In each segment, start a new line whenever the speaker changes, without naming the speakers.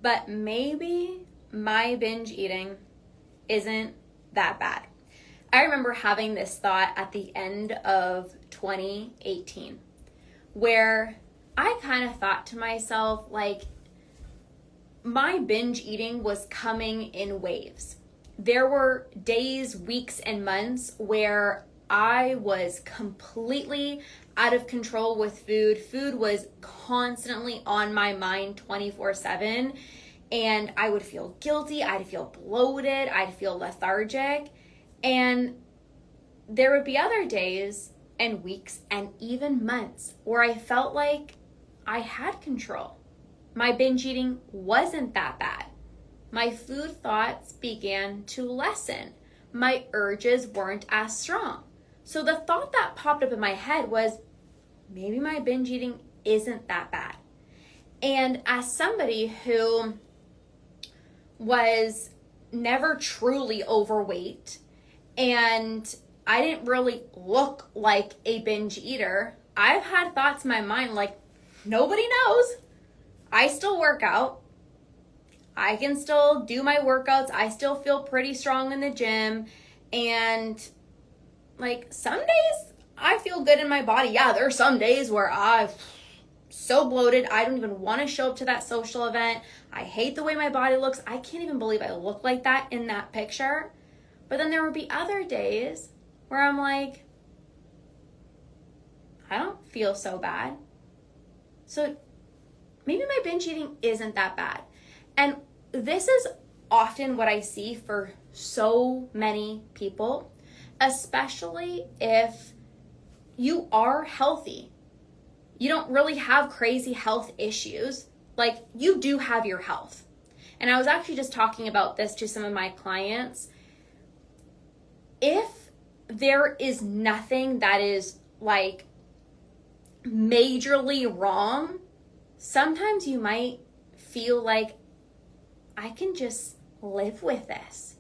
but maybe my binge eating isn't that bad. I remember having this thought at the end of 2018 where I kind of thought to myself, like, my binge eating was coming in waves. There were days, weeks, and months where I was completely out of control with food. Food was constantly on my mind 24/7, and I would feel guilty, I'd feel bloated, I'd feel lethargic, and there would be other days and weeks and even months where I felt like I had control. My binge eating wasn't that bad. My food thoughts began to lessen. My urges weren't as strong. So the thought that popped up in my head was, maybe my binge eating isn't that bad. And as somebody who was never truly overweight, and I didn't really look like a binge eater, I've had thoughts in my mind like, nobody knows. I still work out. I can still do my workouts. I still feel pretty strong in the gym. And like some days I feel good in my body. Yeah, there are some days where I'm so bloated. I don't even want to show up to that social event. I hate the way my body looks. I can't even believe I look like that in that picture. But then there would be other days where I'm like, I don't feel so bad. So maybe my binge eating isn't that bad. And this is often what I see for so many people, especially if you are healthy. You don't really have crazy health issues. Like, you do have your health. And I was actually just talking about this to some of my clients. If there is nothing that is like majorly wrong, sometimes you might feel like, I can just live with this.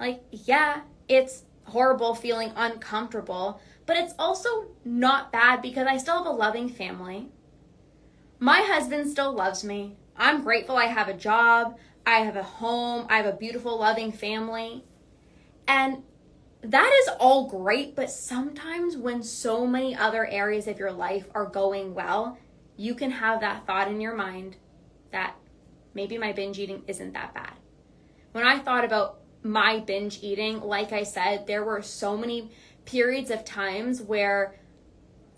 Like, yeah, it's horrible feeling uncomfortable, but it's also not bad because I still have a loving family. My husband still loves me. I'm grateful I have a job. I have a home. I have a beautiful, loving family. And that is all great, but sometimes when so many other areas of your life are going well, you can have that thought in your mind that maybe my binge eating isn't that bad. When I thought about my binge eating, like I said, there were so many periods of times where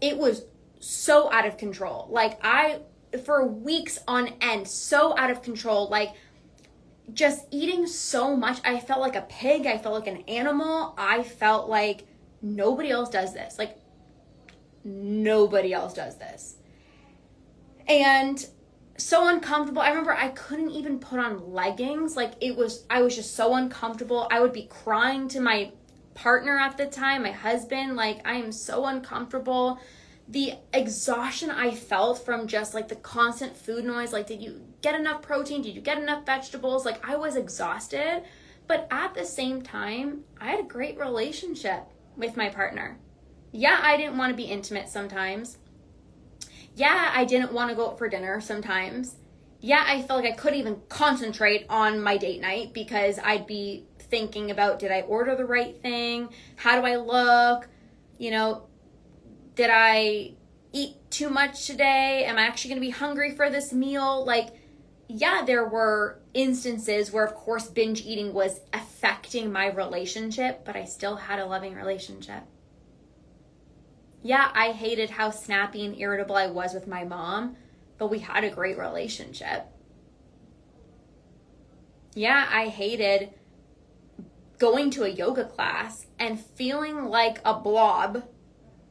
it was so out of control. Like for weeks on end, so out of control, like just eating so much. I felt like a pig. I felt like an animal. I felt like nobody else does this. Like, nobody else does this. And so uncomfortable. I remember I couldn't even put on leggings. Like, I was just so uncomfortable. I would be crying to my partner at the time, my husband, like, I am so uncomfortable. The exhaustion I felt from just like the constant food noise, like, did you get enough protein? Did you get enough vegetables? Like, I was exhausted, but at the same time, I had a great relationship with my partner. Yeah, I didn't want to be intimate sometimes. Yeah, I didn't want to go out for dinner sometimes. Yeah, I felt like I couldn't even concentrate on my date night because I'd be thinking about, did I order the right thing? How do I look? You know, did I eat too much today? Am I actually going to be hungry for this meal? Like, yeah, there were instances where, of course, binge eating was affecting my relationship, but I still had a loving relationship. Yeah, I hated how snappy and irritable I was with my mom, but we had a great relationship. Yeah, I hated going to a yoga class and feeling like a blob.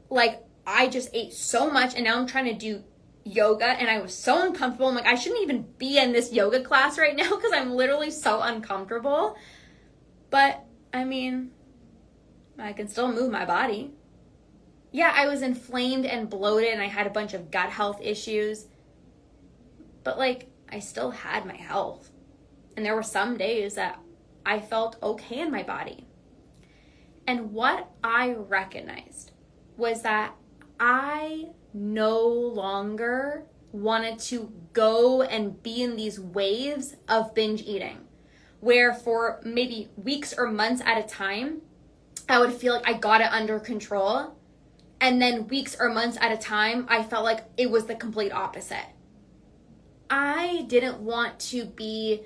Like, I just ate so much and now I'm trying to do yoga and I was so uncomfortable. I'm like, I shouldn't even be in this yoga class right now because I'm literally so uncomfortable. But, I mean, I can still move my body. Yeah, I was inflamed and bloated and I had a bunch of gut health issues. But, like, I still had my health. And there were some days that I felt okay in my body. And what I recognized was that I no longer wanted to go and be in these waves of binge eating, where for maybe weeks or months at a time, I would feel like I got it under control. And then weeks or months at a time, I felt like it was the complete opposite. I didn't want to be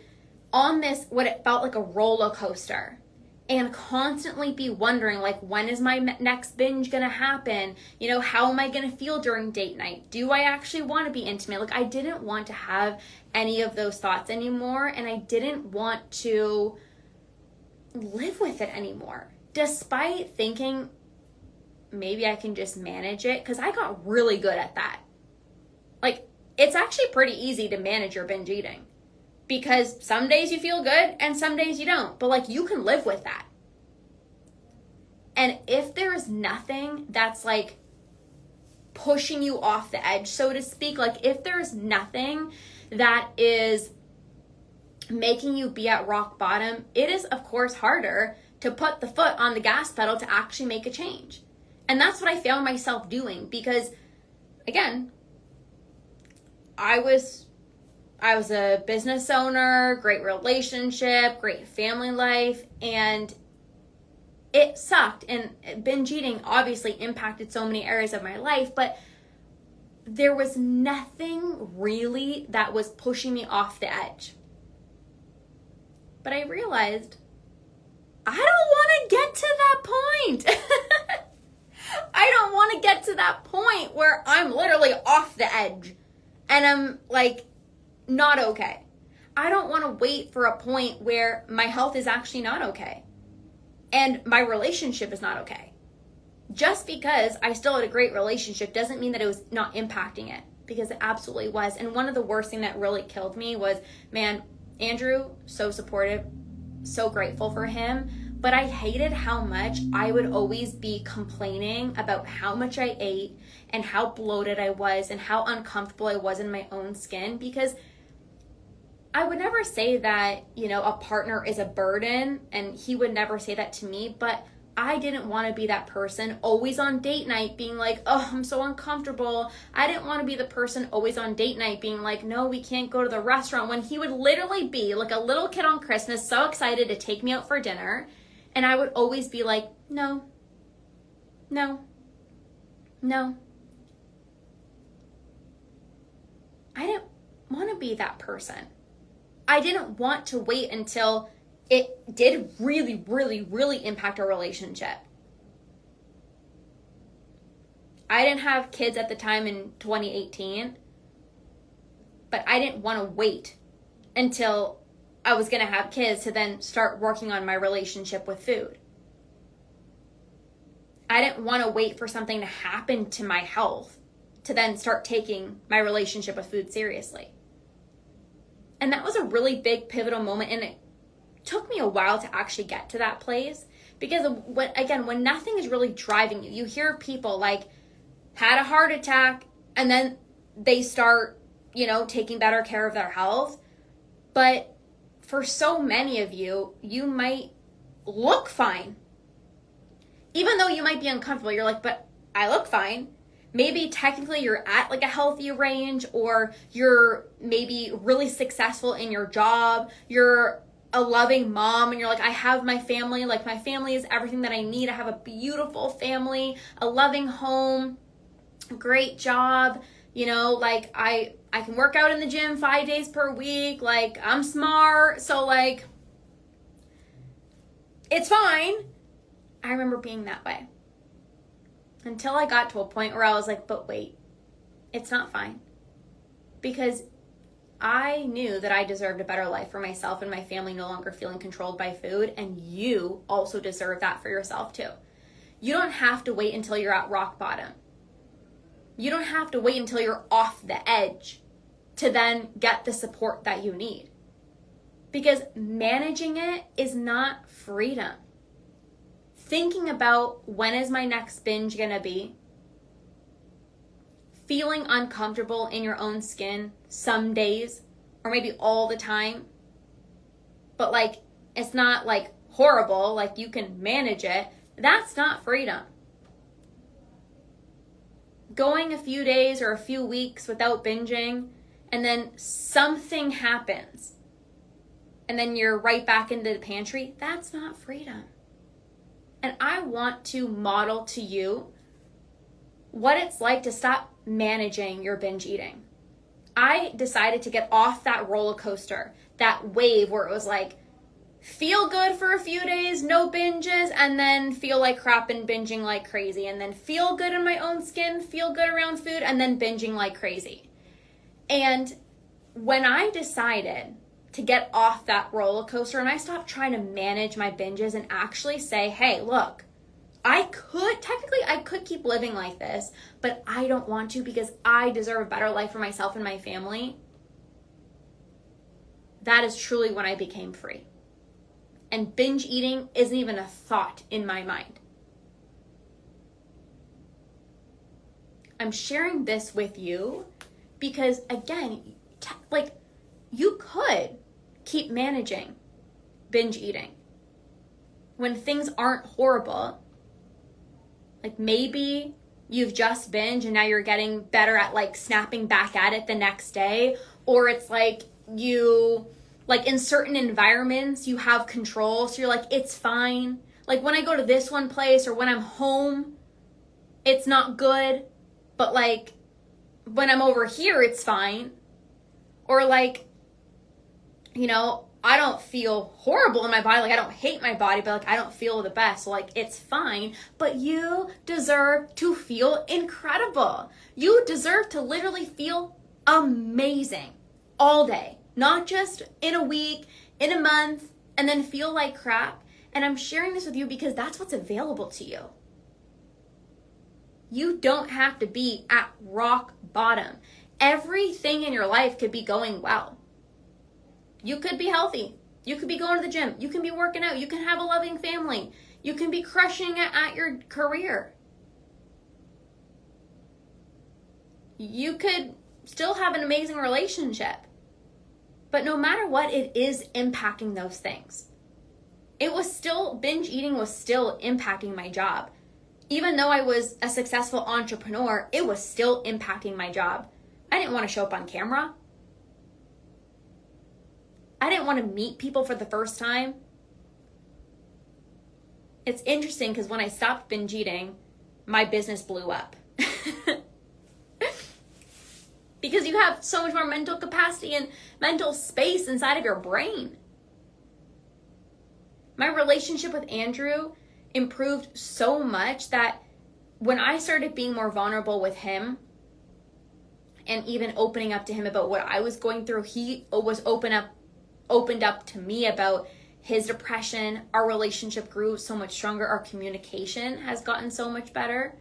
on this, what it felt like a roller coaster, and constantly be wondering, like, when is my next binge gonna happen? You know, how am I gonna feel during date night? Do I actually want to be intimate? Like, I didn't want to have any of those thoughts anymore, and I didn't want to live with it anymore, despite thinking maybe I can just manage it, because I got really good at that. Like, it's actually pretty easy to manage your binge eating, because some days you feel good and some days you don't, but like, you can live with that. And if there's nothing that's like pushing you off the edge, so to speak, like if there's nothing that is making you be at rock bottom, it is of course harder to put the foot on the gas pedal to actually make a change. And that's what I found myself doing, because again, I was a business owner, great relationship, great family life, and it sucked. And binge eating obviously impacted so many areas of my life, but there was nothing really that was pushing me off the edge. But I realized I don't want to get to that point. I don't want to get to that point where I'm literally off the edge and I'm like not okay. I don't want to wait for a point where my health is actually not okay and my relationship is not okay. Just because I still had a great relationship doesn't mean that it was not impacting it, because it absolutely was. And one of the worst things that really killed me was, man, Andrew, so supportive, so grateful for him. But I hated how much I would always be complaining about how much I ate and how bloated I was and how uncomfortable I was in my own skin, because I would never say that, you know, a partner is a burden, and he would never say that to me, but I didn't want to be that person always on date night being like, oh, I'm so uncomfortable. I didn't want to be the person always on date night being like, no, we can't go to the restaurant, when he would literally be like a little kid on Christmas, so excited to take me out for dinner. And I would always be like, no, no, no. I didn't want to be that person. I didn't want to wait until it did really, really, really impact our relationship. I didn't have kids at the time in 2018, but I didn't want to wait until I was going to have kids to then start working on my relationship with food. I didn't want to wait for something to happen to my health to then start taking my relationship with food seriously. And that was a really big pivotal moment, and it took me a while to actually get to that place, because when nothing is really driving you, you hear people like had a heart attack and then they start, you know, taking better care of their health. But for so many of you, you might look fine. Even though you might be uncomfortable, you're like, but I look fine. Maybe technically you're at like a healthy range, or you're maybe really successful in your job. You're a loving mom and you're like, I have my family. Like, my family is everything that I need. I have a beautiful family, a loving home, great job. You know, like I can work out in the gym 5 days per week. Like, I'm smart. So like, it's fine. I remember being that way until I got to a point where I was like, but wait, it's not fine. Because I knew that I deserved a better life for myself and my family, no longer feeling controlled by food. And you also deserve that for yourself too. You don't have to wait until you're at rock bottom. You don't have to wait until you're off the edge to then get the support that you need. Because managing it is not freedom. Thinking about when is my next binge gonna be, feeling uncomfortable in your own skin some days, or maybe all the time, but like, it's not like horrible, like you can manage it, that's not freedom. going a few days or a few weeks without binging, and then something happens, and then you're right back into the pantry, that's not freedom. And I want to model to you what it's like to stop managing your binge eating. I decided to get off that roller coaster, that wave where it was like, feel good for a few days, no binges, and then feel like crap and binging like crazy, and then feel good in my own skin, feel good around food, and then binging like crazy. And when I decided to get off that roller coaster and I stopped trying to manage my binges and actually say, hey, look, I could keep living like this, but I don't want to because I deserve a better life for myself and my family. That is truly when I became free. And binge eating isn't even a thought in my mind. I'm sharing this with you because, again, you could keep managing binge eating when things aren't horrible. Like maybe you've just binged and now you're getting better at like snapping back at it the next day. Or it's like you, like in certain environments, you have control. So you're like, it's fine. Like when I go to this one place or when I'm home, it's not good. But like when I'm over here, it's fine. Or like, you know, I don't feel horrible in my body. Like I don't hate my body, but like I don't feel the best. So like it's fine, but you deserve to feel incredible. You deserve to literally feel amazing all day, not just in a week, in a month, and then feel like crap. And I'm sharing this with you because that's what's available to you. You don't have to be at rock bottom. Everything in your life could be going well. You could be healthy. You could be going to the gym. You can be working out. You can have a loving family. You can be crushing it at your career. You could still have an amazing relationship. But no matter what, it is impacting those things. Binge eating was still impacting my job. Even though I was a successful entrepreneur, it was still impacting my job. I didn't want to show up on camera. I didn't want to meet people for the first time. It's interesting because when I stopped binge eating, my business blew up. Because you have so much more mental capacity and mental space inside of your brain. My relationship with Andrew improved so much that when I started being more vulnerable with him and even opening up to him about what I was going through, he was opened up to me about his depression. Our relationship grew so much stronger. Our communication has gotten so much better.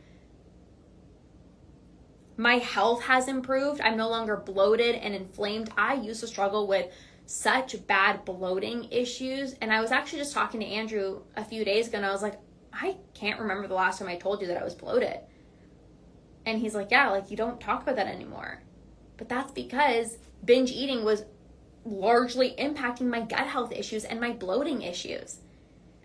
My health has improved. I'm no longer bloated and inflamed. I used to struggle with such bad bloating issues. And I was actually just talking to Andrew a few days ago and I was like, I can't remember the last time I told you that I was bloated. And he's like, yeah, like you don't talk about that anymore. But that's because binge eating was largely impacting my gut health issues and my bloating issues.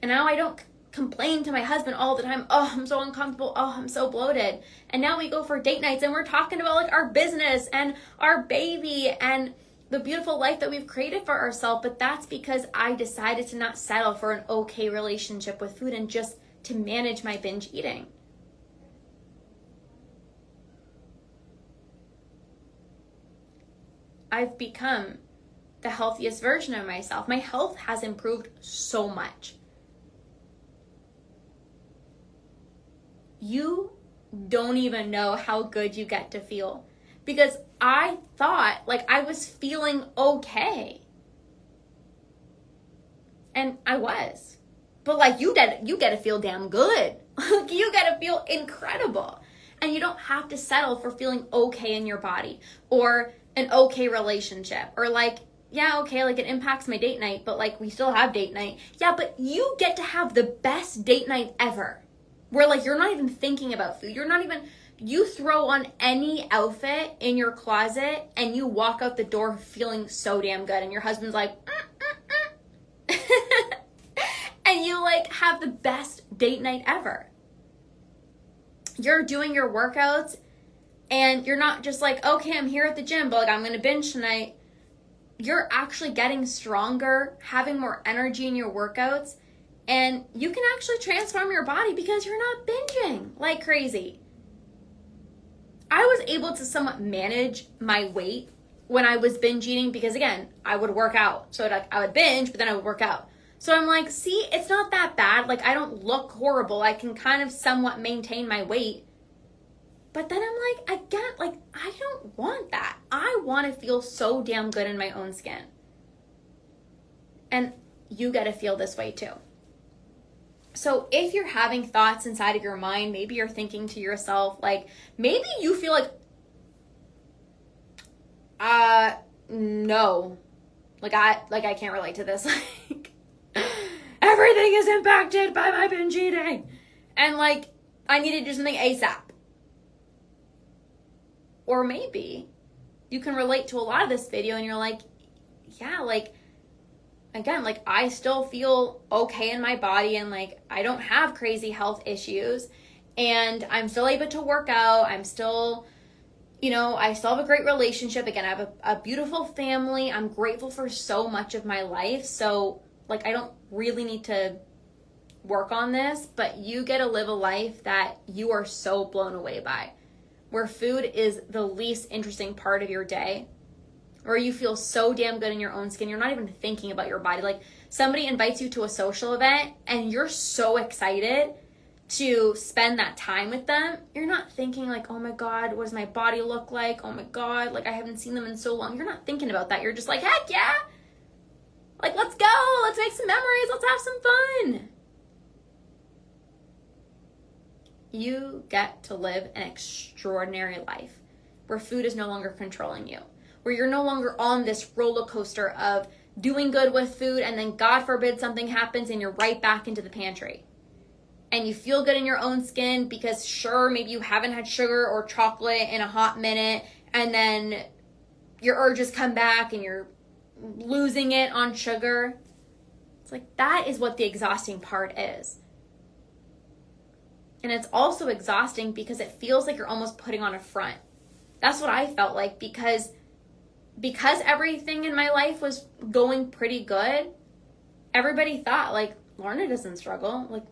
And now I don't complain to my husband all the time, oh, I'm so uncomfortable, oh, I'm so bloated. And now we go for date nights and we're talking about like our business and our baby and the beautiful life that we've created for ourselves. But that's because I decided to not settle for an okay relationship with food and just to manage my binge eating. I've become the healthiest version of myself. My health has improved so much. You don't even know how good you get to feel. Because I thought like I was feeling okay. And I was. But like you get to feel damn good. You get to feel incredible. And you don't have to settle for feeling okay in your body or an okay relationship or like, yeah, okay, like it impacts my date night, but like we still have date night. Yeah, but you get to have the best date night ever. Where like you're not even thinking about food. You throw on any outfit in your closet and you walk out the door feeling so damn good. And your husband's like, and you like have the best date night ever. You're doing your workouts And you're not just like, okay, I'm here at the gym, but like I'm going to binge tonight. You're actually getting stronger, having more energy in your workouts, and you can actually transform your body because you're not binging like crazy. I was able to somewhat manage my weight when I was binge eating because, again, I would work out. So I would binge, but then I would work out. So I'm like, see, it's not that bad. Like, I don't look horrible. I can kind of somewhat maintain my weight. But then I'm like, again, like, I don't want that. I want to feel so damn good in my own skin. And you get to feel this way too. So if you're having thoughts inside of your mind, maybe you're thinking to yourself, like, maybe you feel like, no, like I can't relate to this. Like, everything is impacted by my binge eating. And like, I need to do something ASAP. Or maybe you can relate to a lot of this video and you're like, yeah, like, again, like I still feel okay in my body and like I don't have crazy health issues and I'm still able to work out. I'm still, I still have a great relationship. Again, I have a beautiful family. I'm grateful for so much of my life. So like, I don't really need to work on this, but you get to live a life that you are so blown away by, where food is the least interesting part of your day, where you feel so damn good in your own skin. You're not even thinking about your body. Like somebody invites you to a social event and you're so excited to spend that time with them. You're not thinking like, oh my God, what does my body look like? Oh my God, like I haven't seen them in so long. You're not thinking about that. You're just like, heck yeah. Like, let's go. Let's make some memories. Let's have some fun. You get to live an extraordinary life where food is no longer controlling you, where you're no longer on this roller coaster of doing good with food and then God forbid something happens and you're right back into the pantry. And you feel good in your own skin because sure, maybe you haven't had sugar or chocolate in a hot minute and then your urges come back and you're losing it on sugar. It's like that is what the exhausting part is. And it's also exhausting because it feels like you're almost putting on a front. That's what I felt like because everything in my life was going pretty good, everybody thought like Lorna doesn't struggle. Like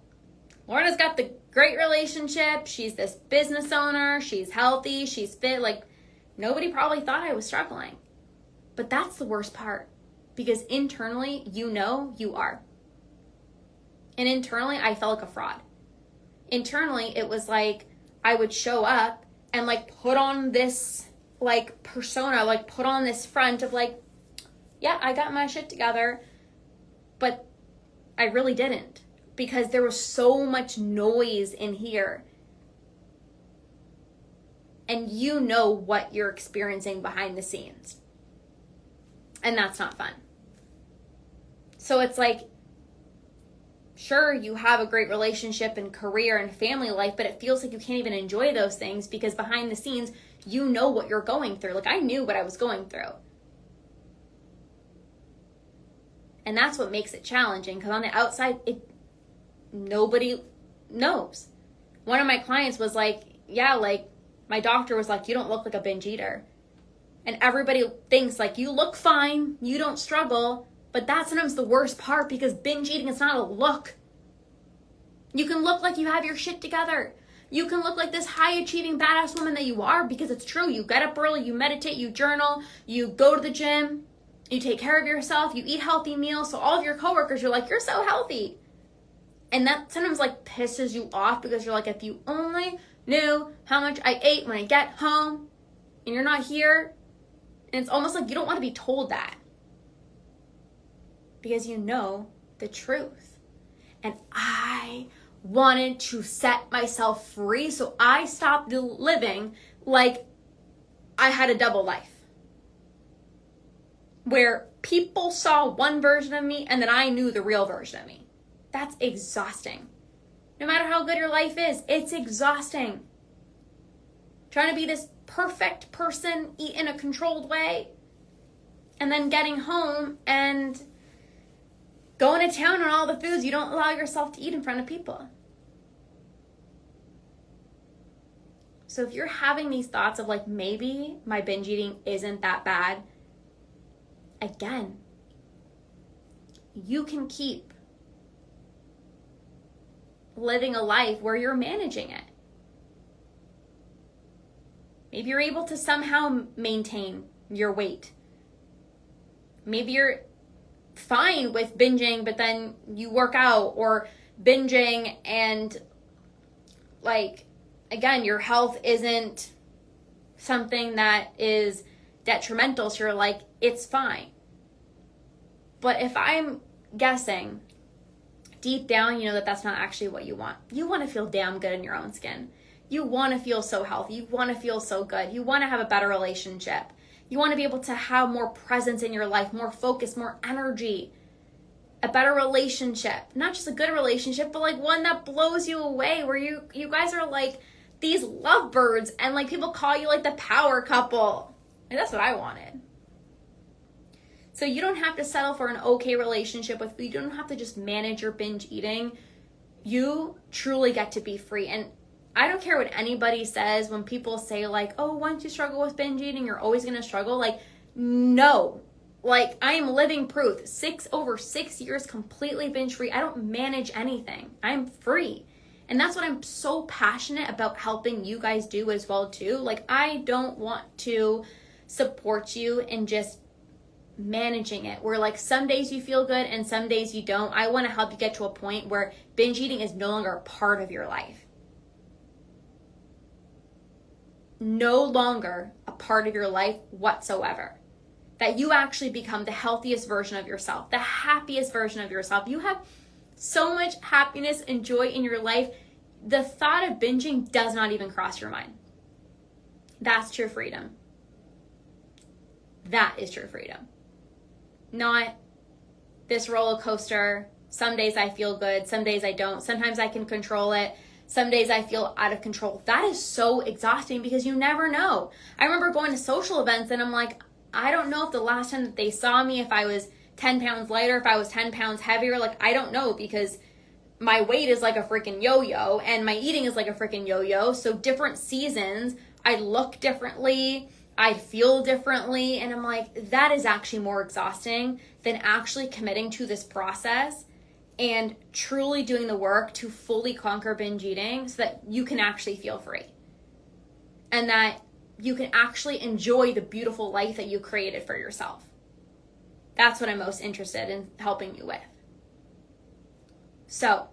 Lorna's got the great relationship. She's this business owner. She's healthy. She's fit. Like nobody probably thought I was struggling. But that's the worst part because internally, you are. And internally, I felt like a fraud. Internally, it was like I would show up and like put on this like persona, like put on this front of like, yeah, I got my shit together. But I really didn't because there was so much noise in here. And you know what you're experiencing behind the scenes. And that's not fun. So it's like, sure, you have a great relationship and career and family life, but it feels like you can't even enjoy those things because behind the scenes, you know what you're going through. Like I knew what I was going through. And that's what makes it challenging because on the outside, nobody knows. One of my clients was like, yeah, like my doctor was like, you don't look like a binge eater. And everybody thinks like you look fine, you don't struggle. But that's sometimes the worst part because binge eating is not a look. You can look like you have your shit together. You can look like this high-achieving badass woman that you are because it's true. You get up early, you meditate, you journal, you go to the gym, you take care of yourself, you eat healthy meals. So all of your coworkers, you're like, you're so healthy. And that sometimes like pisses you off because you're like, if you only knew how much I ate when I get home and you're not here. And it's almost like you don't want to be told that. Because you know the truth. And I wanted to set myself free, so I stopped living like I had a double life. Where people saw one version of me and then I knew the real version of me. That's exhausting. No matter how good your life is, it's exhausting. Trying to be this perfect person, eat in a controlled way, and then getting home and going to town on all the foods you don't allow yourself to eat in front of people. So if you're having these thoughts of like, maybe my binge eating isn't that bad, again, you can keep living a life where you're managing it. Maybe you're able to somehow maintain your weight. Maybe you're fine with binging, but then you work out, or binging and like, again, your health isn't something that is detrimental. So you're like, it's fine. But if I'm guessing deep down, you know that that's not actually what you want. You want to feel damn good in your own skin. You want to feel so healthy. You want to feel so good. You want to have a better relationship. You want to be able to have more presence in your life, more focus, more energy, a better relationship. Not just a good relationship, but like one that blows you away, where you guys are like these lovebirds and like people call you like the power couple. And that's what I wanted. So you don't have to settle for an okay relationship with food. You don't have to just manage your binge eating. You truly get to be free. And I don't care what anybody says when people say like, oh, once you struggle with binge eating, you're always going to struggle. Like, no. Like, I am living proof. Over 6 years completely binge free. I don't manage anything. I'm free. And that's what I'm so passionate about helping you guys do as well too. Like, I don't want to support you in just managing it, where like some days you feel good and some days you don't. I want to help you get to a point where binge eating is no longer a part of your life. No longer a part of your life whatsoever. That you actually become the healthiest version of yourself, the happiest version of yourself. You have so much happiness and joy in your life. The thought of binging does not even cross your mind. That's true freedom. That is true freedom. Not this roller coaster. Some days I feel good, some days I don't. Sometimes I can control it. Some days I feel out of control. That is so exhausting because you never know. I remember going to social events and I'm like, I don't know if the last time that they saw me, if I was 10 pounds lighter, if I was 10 pounds heavier. Like, I don't know, because my weight is like a freaking yo-yo and my eating is like a freaking yo-yo. So different seasons, I look differently, I feel differently. And I'm like, that is actually more exhausting than actually committing to this process and truly doing the work to fully conquer binge eating so that you can actually feel free. And that you can actually enjoy the beautiful life that you created for yourself. That's what I'm most interested in helping you with. So,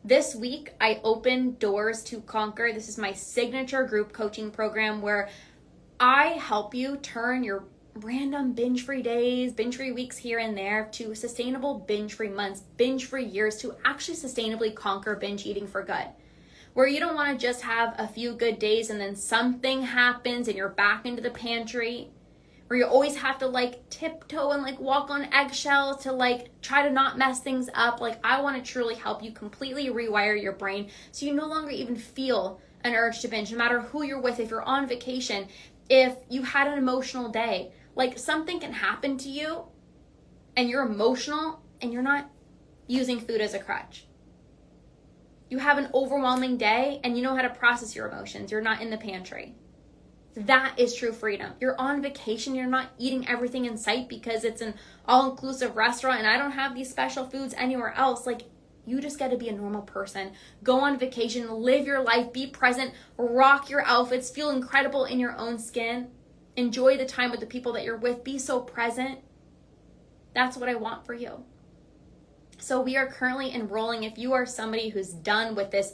this week I opened Doors to Conquer. This is my signature group coaching program where I help you turn your random binge-free days, binge-free weeks here and there to sustainable binge-free months, binge-free years, to actually sustainably conquer binge eating for good. Where you don't want to just have a few good days and then something happens and you're back into the pantry. Where you always have to like tiptoe and like walk on eggshells to like try to not mess things up. Like, I want to truly help you completely rewire your brain so you no longer even feel an urge to binge, no matter who you're with, if you're on vacation, if you had an emotional day. Like, something can happen to you and you're emotional and you're not using food as a crutch. You have an overwhelming day and you know how to process your emotions. You're not in the pantry. That is true freedom. You're on vacation. You're not eating everything in sight because it's an all-inclusive restaurant and I don't have these special foods anywhere else. Like, you just got to be a normal person. Go on vacation, live your life, be present, rock your outfits, feel incredible in your own skin. Enjoy the time with the people that you're with. Be so present. That's what I want for you. So we are currently enrolling. If you are somebody who's done with this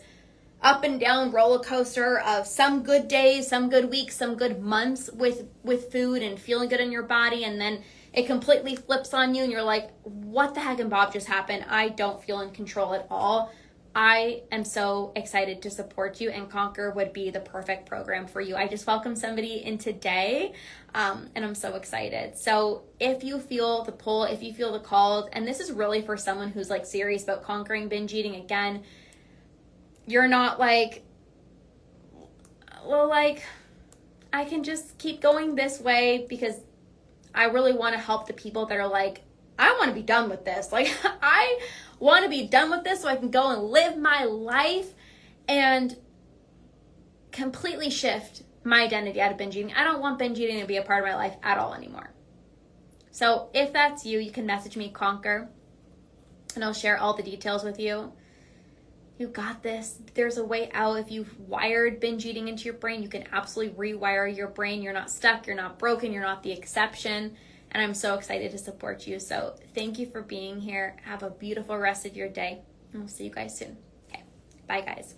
up and down roller coaster of some good days, some good weeks, some good months with food and feeling good in your body, and then it completely flips on you and you're like, what the heck and Bob just happened? I don't feel in control at all. I am so excited to support you, and Conquer would be the perfect program for you. I just welcomed somebody in today, and I'm so excited. So if you feel the pull, if you feel the call, and this is really for someone who's like serious about conquering binge eating, again, you're not like, well, like, I can just keep going this way because I really want to help the people that are like, I want to be done with this. Like, I want to be done with this so I can go and live my life and completely shift my identity out of binge eating. I don't want binge eating to be a part of my life at all anymore. So if that's you, you can message me, Conquer, and I'll share all the details with you. You got this. There's a way out. If you've wired binge eating into your brain, you can absolutely rewire your brain. You're not stuck. You're not broken. You're not the exception. And I'm so excited to support you. So thank you for being here. Have a beautiful rest of your day. And we'll see you guys soon. Okay. Bye, guys.